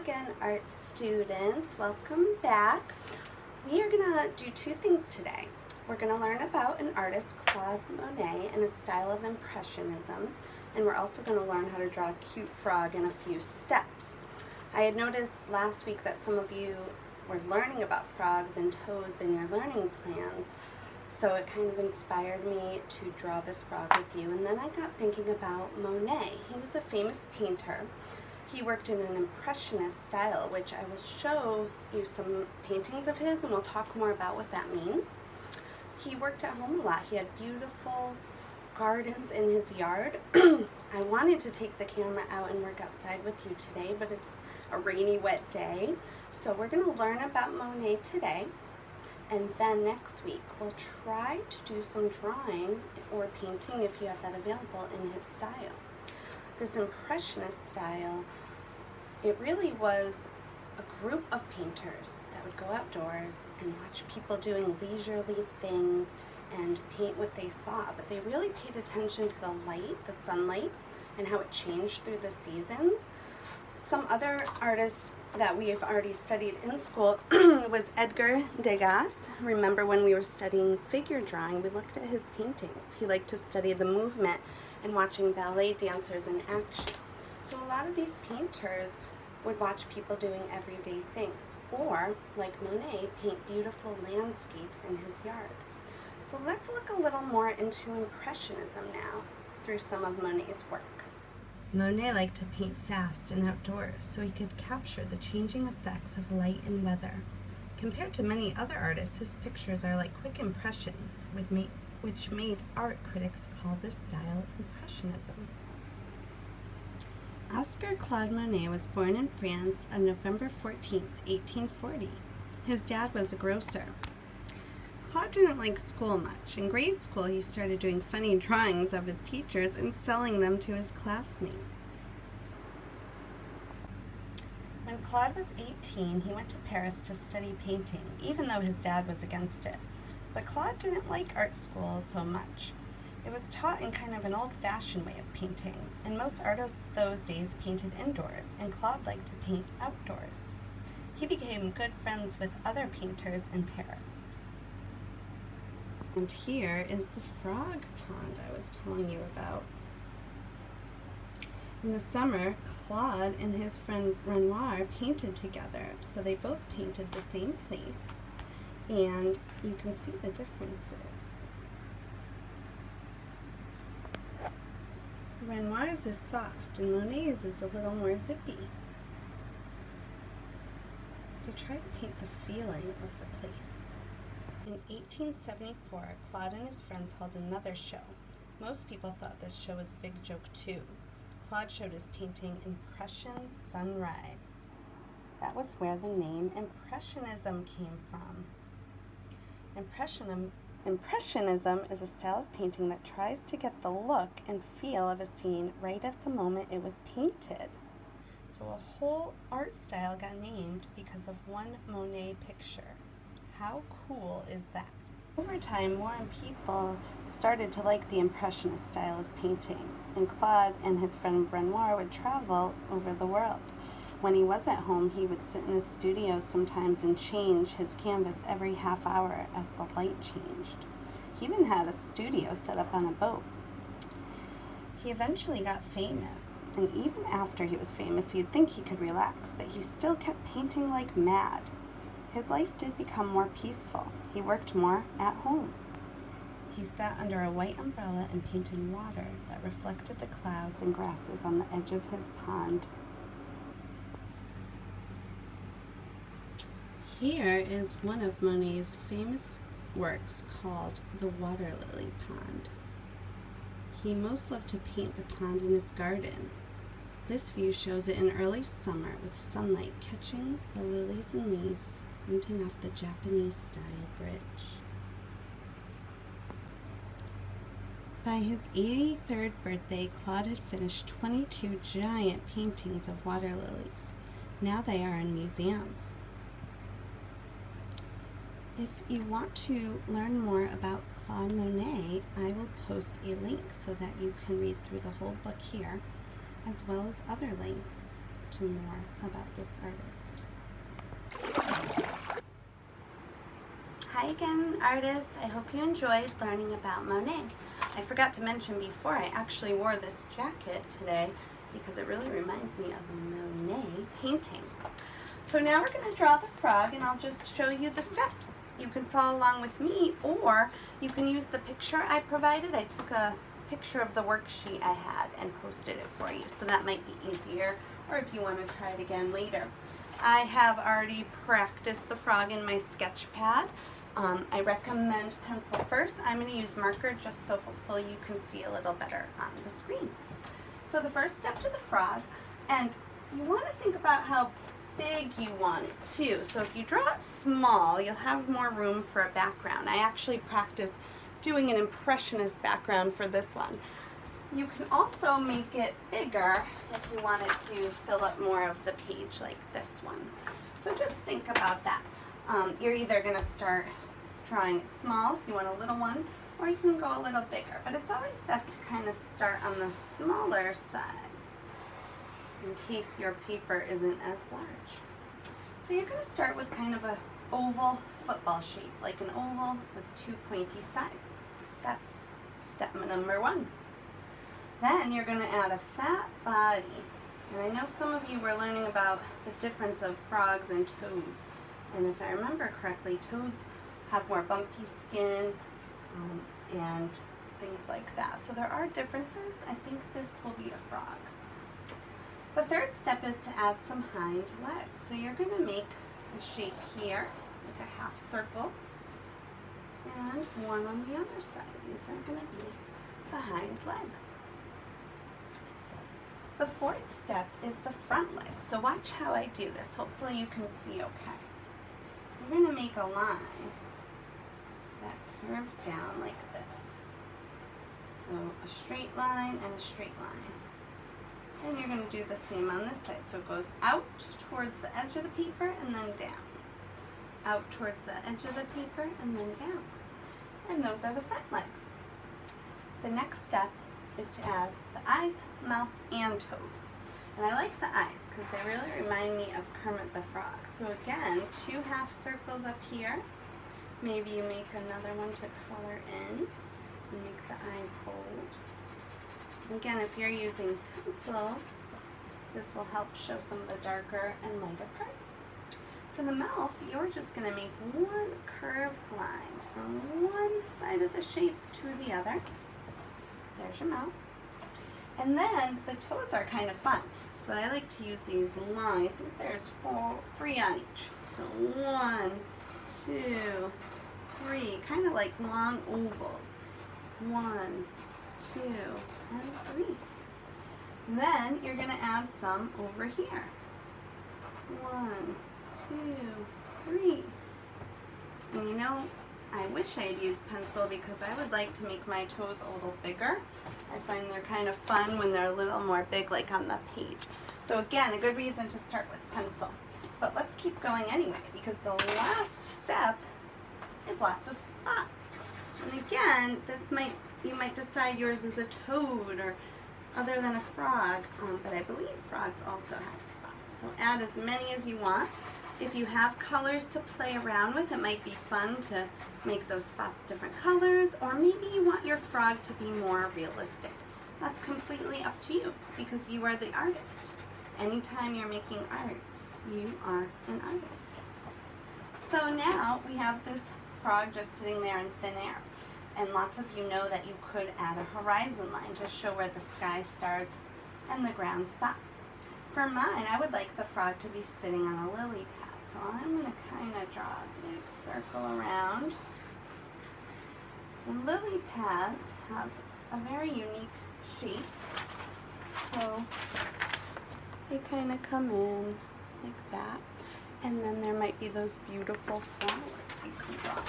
again, art students. Welcome back. We are going to do two things today. We're going to learn about an artist, Claude Monet, and a style of Impressionism. And we're also going to learn how to draw a cute frog in a few steps. I had noticed last week that some of you were learning about frogs and toads in your learning plans. So it kind of inspired me to draw this frog with you. And then I got thinking about Monet. He was a famous painter. He worked in an Impressionist style, which I will show you some paintings of his, and we'll talk more about what that means. He worked at home a lot. He had beautiful gardens in his yard. I wanted to take the camera out and work outside with you today, but it's a rainy, wet day. So we're going to learn about Monet today, and then next week we'll try to do some drawing or painting if you have that available in his style. This Impressionist style, it really was a group of painters that would go outdoors and watch people doing leisurely things and paint what they saw, but they really paid attention to the light, the sunlight, and how it changed through the seasons. Some other artists that we have already studied in school was Edgar Degas. Remember when we were studying figure drawing, we looked at his paintings. He liked to study the movement and watching ballet dancers in action. So a lot of these painters would watch people doing everyday things, or, like Monet, paint beautiful landscapes in his yard. So let's look a little more into Impressionism now through some of Monet's work. Monet liked to paint fast and outdoors so he could capture the changing effects of light and weather. Compared to many other artists, his pictures are like quick impressions, which made art critics call this style Impressionism. Oscar Claude Monet was born in France on November 14, 1840. His dad was a grocer. Claude didn't like school much. In grade school, he started doing funny drawings of his teachers and selling them to his classmates. When Claude was 18, he went to Paris to study painting, even though his dad was against it. But Claude didn't like art school so much. It was taught in kind of an old-fashioned way of painting, and most artists those days painted indoors, and Claude liked to paint outdoors. He became good friends with other painters in Paris. And here is the frog pond I was telling you about. In the summer, Claude and his friend Renoir painted together, so they both painted the same place, and you can see the differences. Renoir's is soft, and Monet's is a little more zippy. They try to paint the feeling of the place. In 1874, Claude and his friends held another show. Most people thought this show was a big joke too. Claude showed his painting Impression Sunrise. That was where the name Impressionism came from. Impressionism is a style of painting that tries to get the look and feel of a scene right at the moment it was painted. So a whole art style got named because of one Monet picture. How cool is that? Over time, more people started to like the Impressionist style of painting, and Claude and his friend Renoir would travel over the world. When he was at home, he would sit in his studio sometimes and change his canvas every half hour as the light changed. He even had a studio set up on a boat. He eventually got famous, and even after he was famous, you'd think he could relax, but he still kept painting like mad. His life did become more peaceful. He worked more at home. He sat under a white umbrella and painted water that reflected the clouds and grasses on the edge of his pond. Here is one of Monet's famous works called the Water Lily Pond. He most loved to paint the pond in his garden. This view shows it in early summer with sunlight catching the lilies and leaves, glinting off the Japanese-style bridge. By his 83rd birthday, Claude had finished 22 giant paintings of water lilies. Now they are in museums. If you want to learn more about Claude Monet, I will post a link so that you can read through the whole book here, as well as other links out more about this artist. Hi again, artists. I hope you enjoyed learning about Monet. I forgot to mention before, I actually wore this jacket today because it really reminds me of a Monet painting. So now we're going to draw the frog, and I'll just show you the steps. You can follow along with me, or you can use the picture I provided. I took a picture of the worksheet I had and posted it for you, so that might be easier, or if you want to try it again later. I have already practiced the frog in my sketch pad. I recommend pencil first. I'm going to use marker just so hopefully you can see a little better on the screen. So the first step to the frog, and you want to think about how big you want it too. So if you draw it small, you'll have more room for a background. I actually practice doing an impressionist background for this one. You can also make it bigger if you want it to fill up more of the page like this one. So just think about that. You're either going to start drawing it small if you want a little one, or you can go a little bigger. But it's always best to kind of start on the smaller size in case your paper isn't as large. So you're going to start with kind of a oval football shape, like an oval with two pointy sides. That's step number one. Then you're going to add a fat body. And I know some of you were learning about the difference of frogs and toads. And if I remember correctly, toads have more bumpy skin and things like that. So there are differences. I think this will be a frog. The third step is to add some hind legs. So you're going to make the shape here, like a half circle, and one on the other side. These are going to be the hind legs. The fourth step is the front legs. So watch how I do this. Hopefully you can see okay. You're going to make a line that curves down like this. So a straight line and a straight line. And you're going to do the same on this side. So it goes out towards the edge of the paper and then down. Out towards the edge of the paper and then down. And those are the front legs. The next step is to add the eyes, mouth, and toes. And I like the eyes because they really remind me of Kermit the Frog. So again, two half circles up here. Maybe you make another one to color in. You make the eyes bold. Again, if you're using pencil, this will help show some of the darker and lighter parts. For the mouth, you're just going to make one curved line from one side of the shape to the other. There's your mouth. And then the toes are kind of fun. So I like to use these long. I think there's three on each. So 1, 2, 3, kind of like long ovals. 1, 2, and 3. Then you're going to add some over here. 1, 2, 3. And you know, I wish I had used pencil because I would like to make my toes a little bigger. I find they're kind of fun when they're a little more big, like on the page. So again, a good reason to start with pencil. But let's keep going anyway, because the last step is lots of spots. And again, you might decide yours is a toad or other than a frog, but I believe frogs also have spots. So add as many as you want. If you have colors to play around with, it might be fun to make those spots different colors, or maybe you want your frog to be more realistic. That's completely up to you because you are the artist. Anytime you're making art, you are an artist. So now we have this frog just sitting there in thin air. And lots of you know that you could add a horizon line to show where the sky starts and the ground stops. For mine, I would like the frog to be sitting on a lily pad. So I'm going to kind of draw a big circle around. And lily pads have a very unique shape. So they kind of come in like that. And then there might be those beautiful flowers you can draw.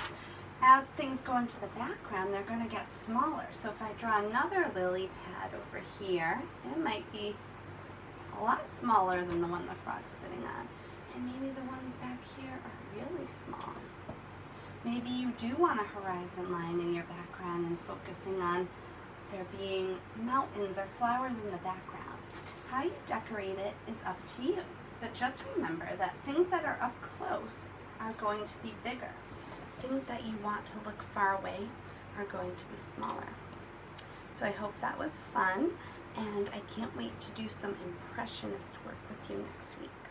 As things go into the background, they're going to get smaller. So if I draw another lily pad over here, it might be a lot smaller than the one the frog's sitting on. And maybe the ones back here are really small. Maybe you do want a horizon line in your background and focusing on there being mountains or flowers in the background. How you decorate it is up to you. But just remember that things that are up close are going to be bigger. Things that you want to look far away are going to be smaller. So I hope that was fun, and I can't wait to do some impressionist work with you next week.